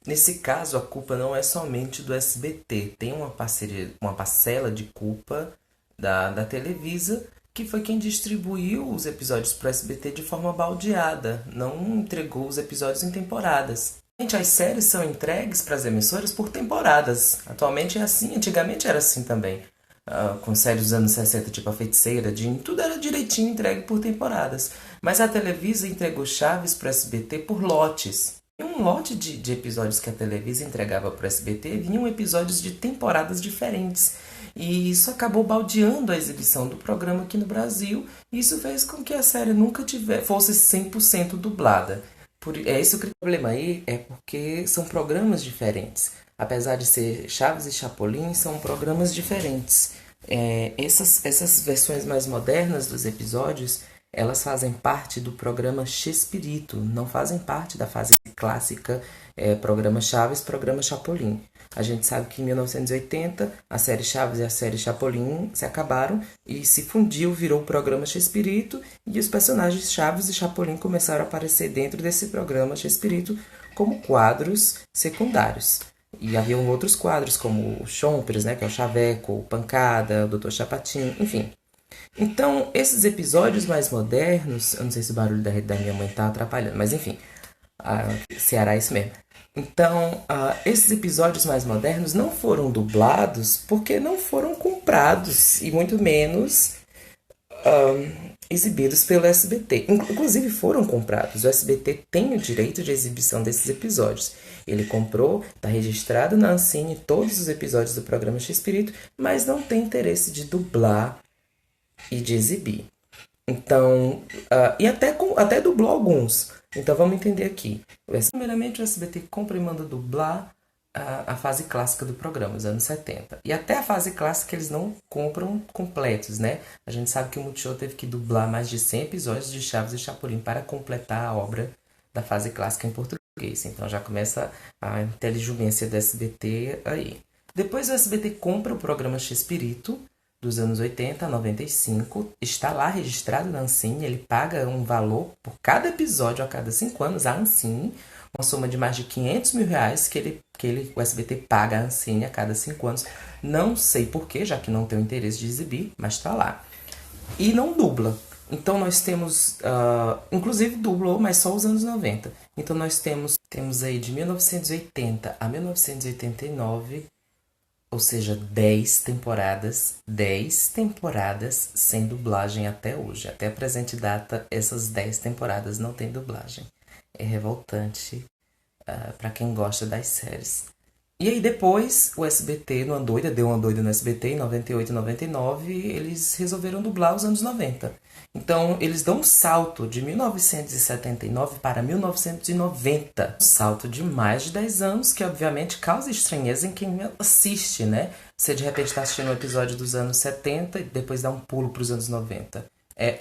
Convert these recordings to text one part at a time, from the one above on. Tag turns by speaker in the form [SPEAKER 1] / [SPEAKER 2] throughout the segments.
[SPEAKER 1] Nesse caso, a culpa não é somente do SBT. Tem uma parceria, uma parcela de culpa da Televisa, que foi quem distribuiu os episódios para o SBT de forma baldeada, não entregou os episódios em temporadas. Gente, as séries são entregues para as emissoras por temporadas. Atualmente é assim, antigamente era assim também. Com séries dos anos 60, tipo A Feiticeira, Jean, tudo era direitinho entregue por temporadas. Mas a Televisa entregou Chaves para o SBT por lotes. Em um lote de episódios que a Televisa entregava para o SBT, vinham episódios de temporadas diferentes. E isso acabou baldeando a exibição do programa aqui no Brasil. E isso fez com que a série nunca fosse 100% dublada. É esse o problema aí, é porque são programas diferentes. Apesar de ser Chaves e Chapolin, são programas diferentes. Essas versões mais modernas dos episódios, elas fazem parte do programa Chespirito, não fazem parte da fase clássica, programa Chaves, programa Chapolin. A gente sabe que em 1980 a série Chaves e a série Chapolin se acabaram e se fundiu, virou o programa Chespirito, e os personagens Chaves e Chapolin começaram a aparecer dentro desse programa Chespirito como quadros secundários. E haviam outros quadros, como o Chompers, né, que é o Chaveco, o Pancada, o Doutor Chapatin, enfim. Então, esses episódios mais modernos, eu não sei se o barulho da minha mãe tá atrapalhando, mas enfim, Ceará é isso mesmo. Então, esses episódios mais modernos não foram dublados porque não foram comprados e muito menos exibidos pelo SBT. Inclusive foram comprados. O SBT tem o direito de exibição desses episódios. Ele comprou, está registrado na Ancine todos os episódios do programa X-Espírito, mas não tem interesse de dublar e de exibir. Então, e até dublou alguns. Então vamos entender aqui. Primeiramente o SBT compra e manda dublar a fase clássica do programa, os anos 70. E até a fase clássica eles não compram completos, né? A gente sabe que o Multishow teve que dublar mais de 100 episódios de Chaves e Chapolin para completar a obra da fase clássica em português. Então já começa a inteligência do SBT aí. Depois o SBT compra o programa X-Pirito, dos anos 80 a 95, está lá registrado na Ancine, ele paga um valor por cada episódio a cada 5 anos, a Ancine, uma soma de mais de R$ 500 mil o SBT paga a Ancine a cada 5 anos. Não sei porquê, já que não tem o interesse de exibir, mas está lá. E não dubla. Então nós temos, inclusive dublou, mas só os anos 90. Então nós temos aí de 1980 a 1989, ou seja, 10 temporadas sem dublagem até hoje. Até a presente data, essas 10 temporadas não tem dublagem. É revoltante para quem gosta das séries. E aí depois, o SBT, deu uma doida no SBT, em 98 e 99, eles resolveram dublar os anos 90. Então, eles dão um salto de 1979 para 1990. Um salto de mais de 10 anos, que obviamente causa estranheza em quem assiste, né? Você de repente está assistindo um episódio dos anos 70 e depois dá um pulo para os anos 90.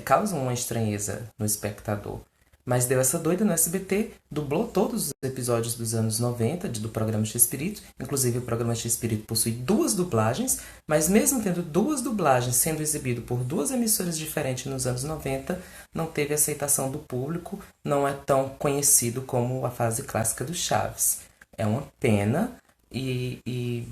[SPEAKER 1] Causa uma estranheza no espectador. Mas deu essa doida no SBT, dublou todos os episódios dos anos 90 do programa X-Espírito. Inclusive, o programa X-Espírito possui duas dublagens, mas mesmo tendo duas dublagens sendo exibido por duas emissoras diferentes nos anos 90, não teve aceitação do público, não é tão conhecido como a fase clássica do Chaves. É uma pena e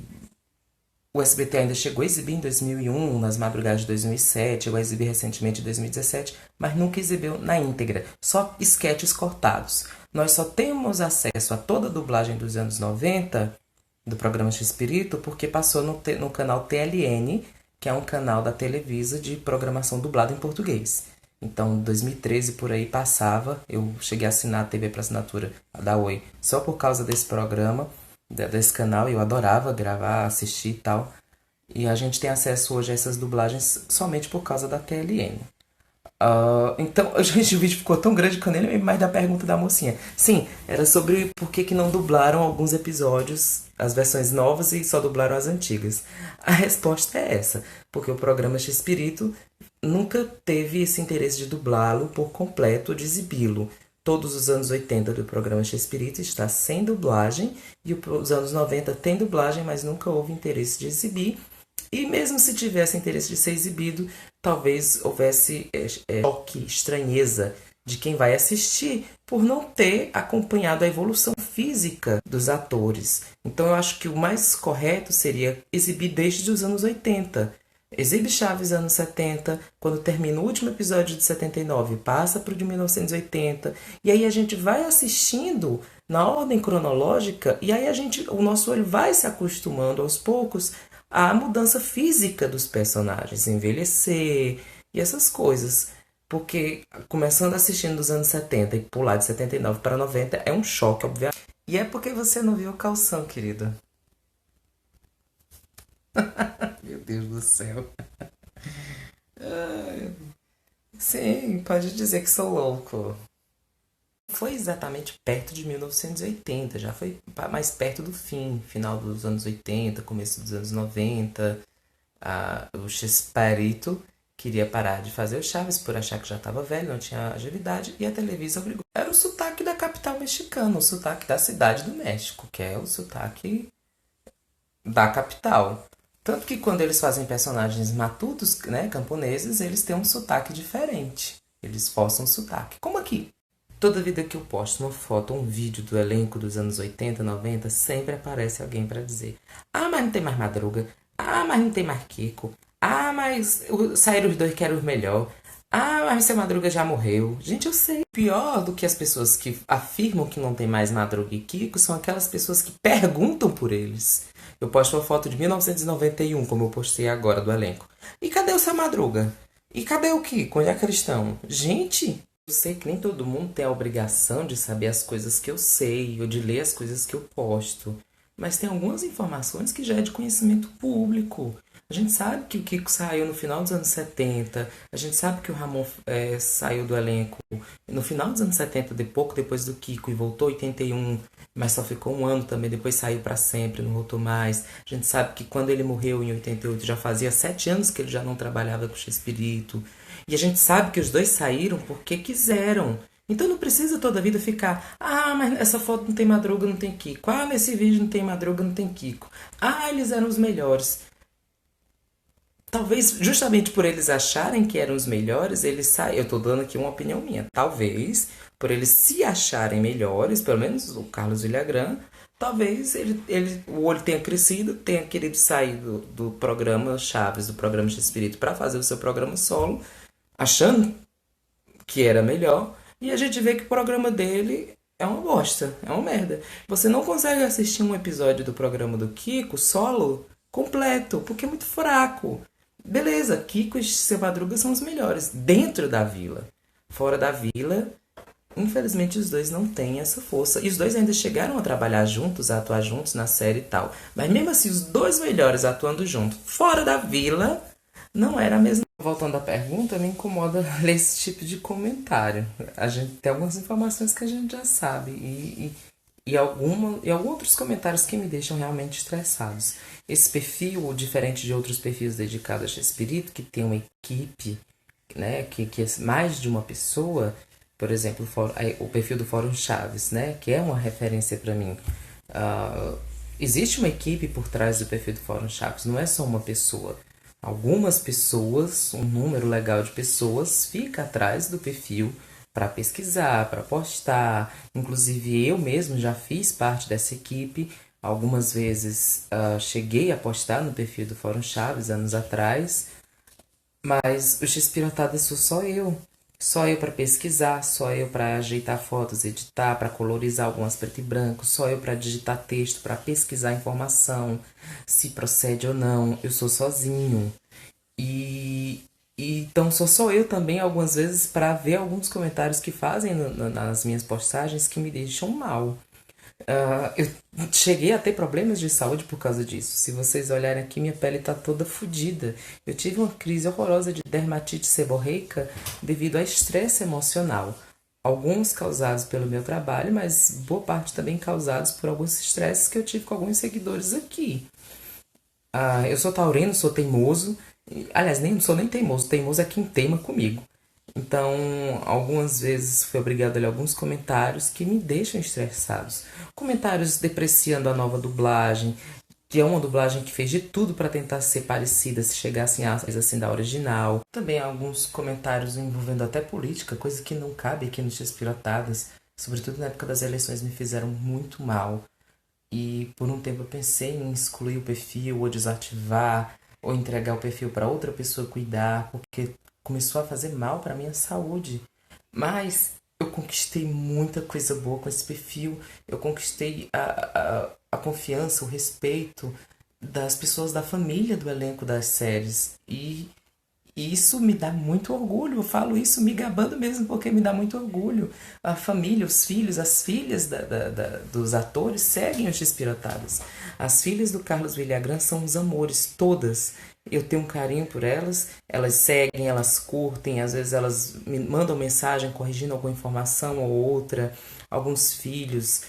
[SPEAKER 1] o SBT ainda chegou a exibir em 2001, nas madrugadas de 2007, chegou a exibir recentemente em 2017, mas nunca exibiu na íntegra, só esquetes cortados. Nós só temos acesso a toda a dublagem dos anos 90 do programa X-Espírito porque passou no canal TLN, que é um canal da Televisa de programação dublada em português. Então, em 2013 por aí passava, eu cheguei a assinar a TV para assinatura da Oi só por causa desse programa, desse canal, e eu adorava gravar, assistir e tal. E a gente tem acesso hoje a essas dublagens somente por causa da TLN. Então, gente, o vídeo ficou tão grande que eu nem lembro mais da pergunta da mocinha. Sim, era sobre por que não dublaram alguns episódios, as versões novas, e só dublaram as antigas. A resposta é essa, porque o programa X-Espírito nunca teve esse interesse de dublá-lo por completo, de exibi-lo. Todos os anos 80 do programa X-Espírito está sem dublagem, e os anos 90 tem dublagem, mas nunca houve interesse de exibir. E mesmo se tivesse interesse de ser exibido, talvez houvesse choque, estranheza de quem vai assistir, por não ter acompanhado a evolução física dos atores. Então eu acho que o mais correto seria exibir desde os anos 80. Exibe Chaves anos 70, quando termina o último episódio de 79, passa para o de 1980, e aí a gente vai assistindo na ordem cronológica, e aí o nosso olho vai se acostumando aos poucos à mudança física dos personagens, envelhecer e essas coisas. Porque começando assistindo dos anos 70 e pular de 79 para 90 é um choque, obviamente. E é porque você não viu o calção, querido. Meu Deus do céu. Sim, pode dizer que sou louco. Foi exatamente perto de 1980, já foi mais perto do fim, final dos anos 80, começo dos anos 90. O Chespirito queria parar de fazer o Chaves por achar que já estava velho, não tinha agilidade, e a Televisa obrigou. Era o sotaque da capital mexicana, o sotaque da cidade do México, que é o sotaque da capital. Tanto que quando eles fazem personagens matutos, né, camponeses, eles têm um sotaque diferente. Eles forçam o sotaque. Como aqui. Toda vida que eu posto uma foto ou um vídeo do elenco dos anos 80, 90, sempre aparece alguém para dizer: ah, mas não tem mais Madruga. Ah, mas não tem mais Kiko. Ah, mas saíram os dois que eram os melhor. Ah, mas seu Madruga já morreu. Gente, eu sei. Pior do que as pessoas que afirmam que não tem mais Madruga e Kiko são aquelas pessoas que perguntam por eles. Eu posto uma foto de 1991, como eu postei agora, do elenco. E cadê o seu Madruga? E cadê o Kiko? Onde é que eles estão? Gente, eu sei que nem todo mundo tem a obrigação de saber as coisas que eu sei ou de ler as coisas que eu posto. Mas tem algumas informações que já é de conhecimento público. A gente sabe que o Kiko saiu no final dos anos 70. A gente sabe que o Ramon saiu do elenco no final dos anos 70, de pouco depois do Kiko, e voltou em 81, mas só ficou um ano também, depois saiu para sempre, não voltou mais. A gente sabe que quando ele morreu em 88, já fazia 7 anos que ele já não trabalhava com o Chespirito. E a gente sabe que os dois saíram porque quiseram. Então não precisa toda a vida ficar: ah, mas essa foto não tem Madruga, não tem Kiko. Ah, nesse vídeo não tem Madruga, não tem Kiko. Ah, eles eram os melhores. Talvez justamente por eles acharem que eram os melhores, eles saem. Eu tô dando aqui uma opinião minha. Talvez por eles se acharem melhores, pelo menos o Carlos Villagrán, talvez o olho tenha crescido, tenha querido sair do programa Chaves, do programa de Espírito, para fazer o seu programa solo, achando que era melhor, e a gente vê que o programa dele é uma bosta, é uma merda. Você não consegue assistir um episódio do programa do Kiko solo completo, porque é muito fraco. Beleza, Kiko e Seu Madruga são os melhores dentro da vila. Fora da vila, infelizmente os dois não têm essa força. E os dois ainda chegaram a trabalhar juntos, a atuar juntos na série e tal. Mas mesmo assim, os dois melhores atuando juntos, fora da vila, não era a mesma. Voltando à pergunta, me incomoda ler esse tipo de comentário. A gente tem algumas informações que a gente já sabe e alguns outros comentários que me deixam realmente estressados. Esse perfil, diferente de outros perfis dedicados a espírito, que tem uma equipe, né, que é mais de uma pessoa, por exemplo, o perfil do Fórum Chaves, né, que é uma referência para mim. Existe uma equipe por trás do perfil do Fórum Chaves, não é só uma pessoa. Algumas pessoas, um número legal de pessoas, fica atrás do perfil para pesquisar, para postar. Inclusive eu mesmo já fiz parte dessa equipe. Algumas vezes cheguei a postar no perfil do Fórum Chaves anos atrás, mas o X-Pirotada sou só eu. Só eu para pesquisar, só eu para ajeitar fotos, editar, para colorizar algumas preto e branco, só eu para digitar texto, para pesquisar informação, se procede ou não. Eu sou sozinho. E, então sou só eu também algumas vezes para ver alguns comentários que fazem nas minhas postagens que me deixam mal. Eu cheguei a ter problemas de saúde por causa disso. Se vocês olharem aqui, minha pele tá toda fodida. Eu tive uma crise horrorosa de dermatite seborreica devido a estresse emocional. Alguns causados pelo meu trabalho, mas boa parte também causados por alguns estresses que eu tive com alguns seguidores aqui. Eu sou taurino, sou teimoso. Aliás, nem sou nem teimoso. Teimoso é quem teima comigo. Então, algumas vezes fui obrigado a ler alguns comentários que me deixam estressados. Comentários depreciando a nova dublagem, que é uma dublagem que fez de tudo para tentar ser parecida, se chegasse em aspas assim da original. Também há alguns comentários envolvendo até política, coisa que não cabe aqui no Despirotadas, sobretudo na época das eleições, me fizeram muito mal. E por um tempo eu pensei em excluir o perfil, ou desativar, ou entregar o perfil para outra pessoa cuidar, porque começou a fazer mal para minha saúde. Mas eu conquistei muita coisa boa com esse perfil. Eu conquistei a confiança, o respeito das pessoas da família do elenco das séries. E isso me dá muito orgulho. Eu falo isso me gabando mesmo, porque me dá muito orgulho. A família, os filhos, as filhas dos atores seguem os Despirotadas. As filhas do Carlos Villagrán são os amores, todas. Eu tenho um carinho por elas, elas seguem, elas curtem, às vezes elas me mandam mensagem corrigindo alguma informação ou outra. Alguns filhos,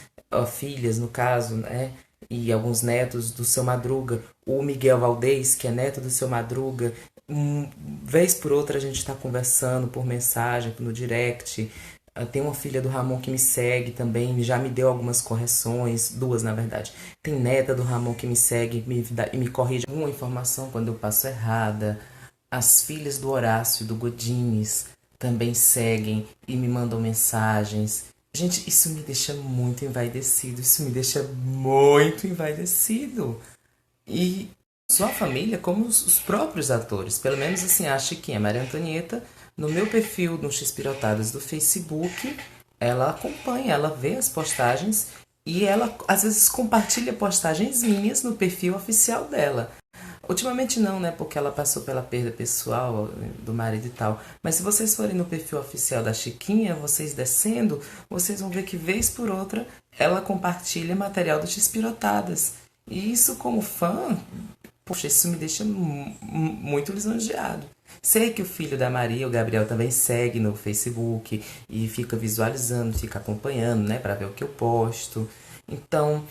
[SPEAKER 1] filhas no caso, né? E alguns netos do Seu Madruga. O Miguel Valdez, que é neto do Seu Madruga, vez por outra a gente está conversando por mensagem, no direct. Tem uma filha do Ramon que me segue também, já me deu algumas correções, duas na verdade. Tem neta do Ramon que me segue e me corrige alguma informação quando eu passo errada. As filhas do Horácio e do Godines também seguem e me mandam mensagens. Gente, isso me deixa muito envaidecido, isso me deixa muito envaidecido. E só a família, como os próprios atores. Pelo menos assim, a Chiquinha, a Maria Antonieta, no meu perfil no X-Pirotadas do Facebook, ela acompanha, ela vê as postagens e ela às vezes compartilha postagens minhas no perfil oficial dela. Ultimamente não, né? Porque ela passou pela perda pessoal do marido e tal. Mas se vocês forem no perfil oficial da Chiquinha, vocês descendo, vocês vão ver que vez por outra ela compartilha material do X-Pirotadas. E isso, como fã, poxa, isso me deixa muito lisonjeado. Sei que o filho da Maria, o Gabriel, também segue no Facebook e fica visualizando, fica acompanhando, né, para ver o que eu posto. Então,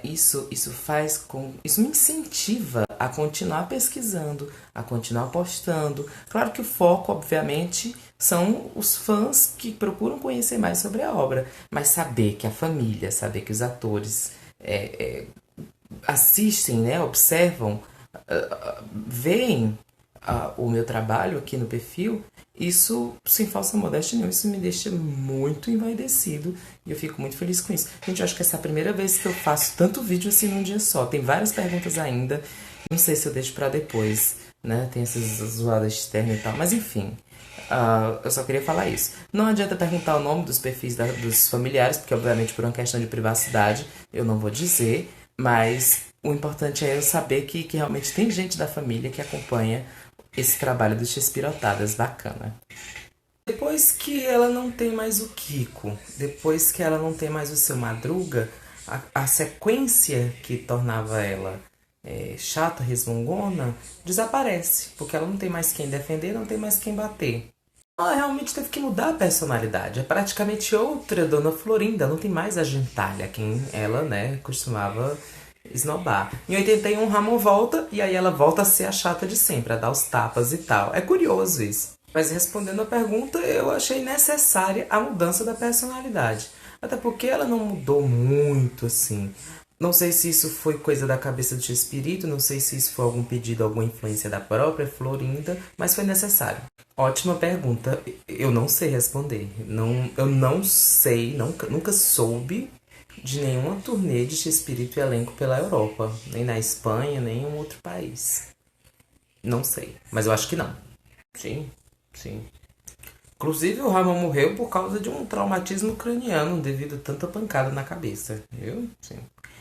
[SPEAKER 1] isso faz com. Isso me incentiva a continuar pesquisando, a continuar postando. Claro que o foco, obviamente, são os fãs que procuram conhecer mais sobre a obra, mas saber que a família, saber que os atores assistem, né, observam, veem o meu trabalho aqui no perfil, isso, sem falsa modéstia nenhuma, isso me deixa muito envaidecido e eu fico muito feliz com isso. Gente, eu acho que essa é a primeira vez que eu faço tanto vídeo assim num dia só. Tem várias perguntas ainda, não sei se eu deixo pra depois, né? Tem essas zoadas externas e tal, mas enfim. Eu só queria falar isso. Não adianta perguntar o nome dos perfis dos familiares, porque obviamente por uma questão de privacidade eu não vou dizer, mas o importante é eu saber que realmente tem gente da família que acompanha esse trabalho do X-Pirotadas, bacana. Depois que ela não tem mais o Kiko, depois que ela não tem mais o Seu Madruga, a sequência que tornava ela chata, resmungona, desaparece, porque ela não tem mais quem defender, não tem mais quem bater. Ela realmente teve que mudar a personalidade. É praticamente outra Dona Florinda. Não tem mais a gentalha, quem ela, né, costumava esnobar. Em 81, Ramon volta e aí ela volta a ser a chata de sempre, a dar os tapas e tal. É curioso isso. Mas respondendo a pergunta, eu achei necessária a mudança da personalidade. Até porque ela não mudou muito, assim. Não sei se isso foi coisa da cabeça do Espírito, não sei se isso foi algum pedido, alguma influência da própria Florinda, mas foi necessário. Ótima pergunta. Eu não sei responder. Não, eu não sei, nunca soube de nenhuma turnê de Espírito e elenco pela Europa, nem na Espanha, nem em um outro país. Não sei, mas eu acho que não. Sim, sim. Inclusive, o Ramon morreu por causa de um traumatismo craniano devido a tanta pancada na cabeça. Viu? Sim.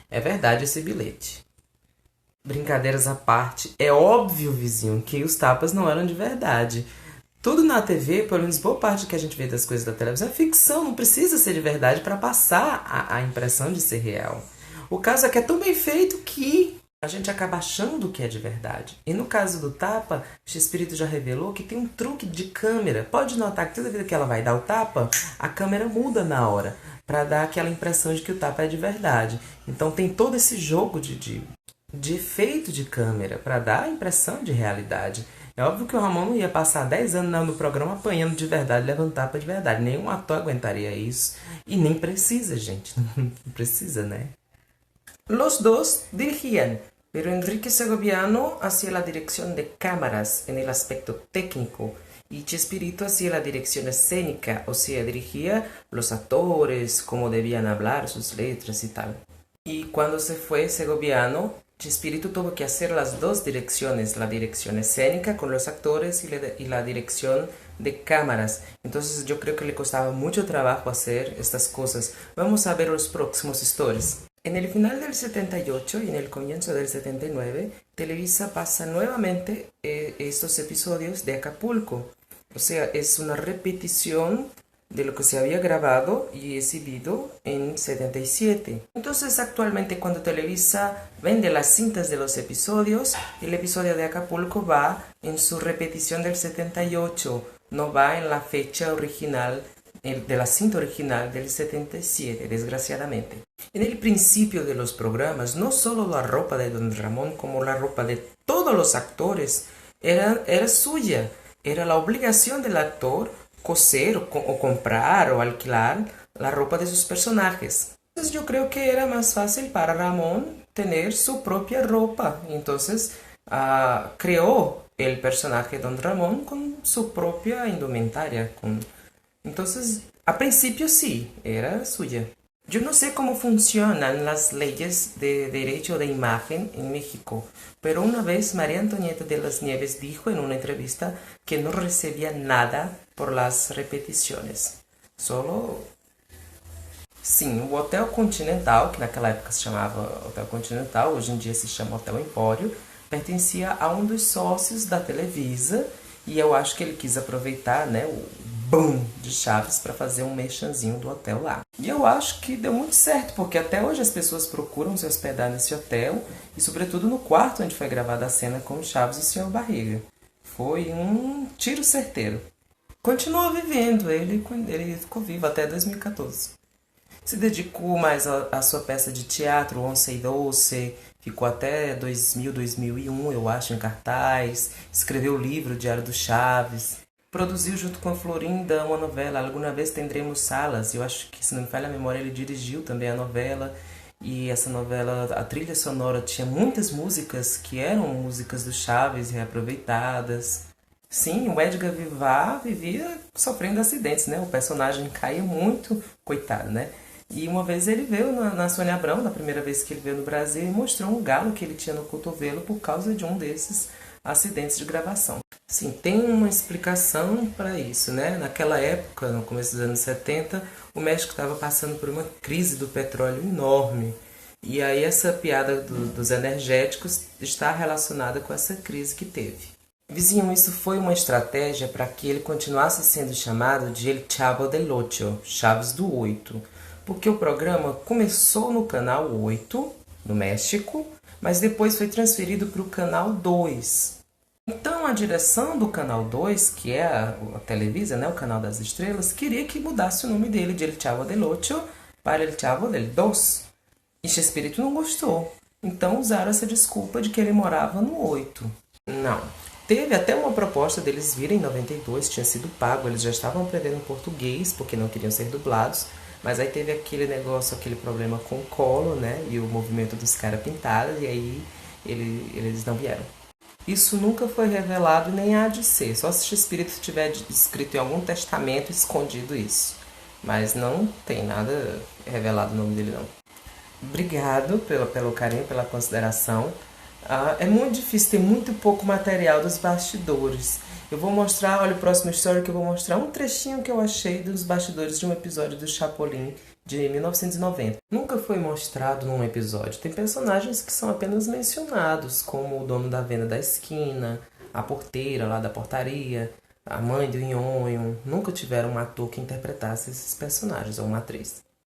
[SPEAKER 1] É verdade esse bilhete. Brincadeiras à parte, é óbvio, vizinho, que os tapas não eram de verdade. Tudo na TV, pelo menos boa parte que a gente vê das coisas da televisão, é ficção, não precisa ser de verdade para passar a impressão de ser real. O caso é que é tão bem feito que a gente acaba achando que é de verdade. E no caso do tapa, o Espírito já revelou que tem um truque de câmera. Pode notar que toda vez que ela vai dar o tapa, a câmera muda na hora, para dar aquela impressão de que o tapa é de verdade. Então tem todo esse jogo de efeito de câmera para dar a impressão de realidade. É óbvio que o Ramon não ia passar 10 anos no programa apanhando de verdade, levando tapa de verdade. Nenhum ator aguentaria isso. E nem precisa, gente. Não precisa, né? Los dos dirigían, pero Enrique Segoviano hacía la dirección de cámaras en el aspecto técnico y Chespirito hacía la dirección escénica, o sea, dirigía los actores, cómo debían hablar, sus letras y tal. Y cuando se fue Segoviano, Chespirito tuvo que hacer las dos direcciones, la dirección escénica con los actores y la dirección de cámaras. Entonces yo creo que le costaba mucho trabajo hacer estas cosas. Vamos a ver los próximos stories. En el final del 78 y en el comienzo del 79, Televisa pasa nuevamente estos episodios de Acapulco. O sea, es una repetición de lo que se había grabado y exhibido en 77. Entonces, actualmente cuando Televisa vende las cintas de los episodios, el episodio de Acapulco va en su repetición del 78, no va en la fecha original de la cinta original del 77, desgraciadamente. En el principio de los programas, no solo la ropa de Don Ramón, como la ropa de todos los actores, era suya. Era la obligación del actor coser o comprar o alquilar la ropa de sus personajes. Entonces yo creo que era más fácil para Ramón tener su propia ropa. Entonces creó el personaje Don Ramón con su propia indumentaria. Entonces, a principio sí, era suya. Yo no sé cómo funcionan las leyes de derecho de imagen en México, pero una vez María Antonieta de las Nieves dijo en una entrevista que no recibía nada por las repeticiones. Solo... Sim, o Hotel Continental, que naquela época se chamava Hotel Continental, hoje em dia se chama Hotel Empório, pertencia a um dos sócios da Televisa e eu acho que ele quis aproveitar, né, o boom de Chaves para fazer um merchanzinho do hotel lá. E eu acho que deu muito certo, porque até hoje as pessoas procuram se hospedar nesse hotel e sobretudo no quarto onde foi gravada a cena com o Chaves e o Sr. Barriga. Foi um tiro certeiro. Continuou vivendo, ele ficou vivo até 2014. Se dedicou mais à sua peça de teatro, Once e Doce, ficou até 2000, 2001, eu acho, em cartaz, escreveu o livro Diário do Chaves, produziu junto com a Florinda uma novela, Alguma Vez Tendremos Salas, eu acho que, se não me falha a memória, ele dirigiu também a novela, e essa novela, a trilha sonora tinha muitas músicas que eram músicas do Chaves reaproveitadas. Sim, o Edgar Vivar vivia sofrendo acidentes, né? O personagem caía muito, coitado, né? E uma vez ele veio na Sônia Abrão, na primeira vez que ele veio no Brasil, e mostrou um galo que ele tinha no cotovelo por causa de um desses acidentes de gravação. Sim, tem uma explicação para isso, né? Naquela época, no começo dos anos 70, o México estava passando por uma crise do petróleo enorme. E aí essa piada dos energéticos está relacionada com essa crise que teve. Vizinho, isso foi uma estratégia para que ele continuasse sendo chamado de El Chavo del Ocho, Chaves do Oito, porque o programa começou no canal 8, no México, mas depois foi transferido para o canal 2. Então a direção do canal 2, que é a Televisa, né, o canal das estrelas, queria que mudasse o nome dele de El Chavo del Ocho para El Chavo del Dos. E Chespirito não gostou, então usaram essa desculpa de que ele morava no 8. Não. Teve até uma proposta deles virem em 92, tinha sido pago, eles já estavam aprendendo português porque não queriam ser dublados, mas aí teve aquele negócio, aquele problema com o colo, né, e o movimento dos caras pintados, e aí eles não vieram. Isso nunca foi revelado nem há de ser, só se o Espírito tiver escrito em algum testamento escondido isso. Mas não tem nada revelado o nome dele não. Obrigado pelo carinho, pela consideração. É muito difícil, tem muito pouco material dos bastidores. Eu vou mostrar, olha o próximo story que eu vou mostrar um trechinho que eu achei dos bastidores de um episódio do Chapolin de 1990. Nunca foi mostrado num episódio. Tem personagens que são apenas mencionados, como o dono da venda da esquina, a porteira lá da portaria, a mãe do Nhonho. Nunca tiveram um ator que interpretasse esses personagens, ou uma atriz.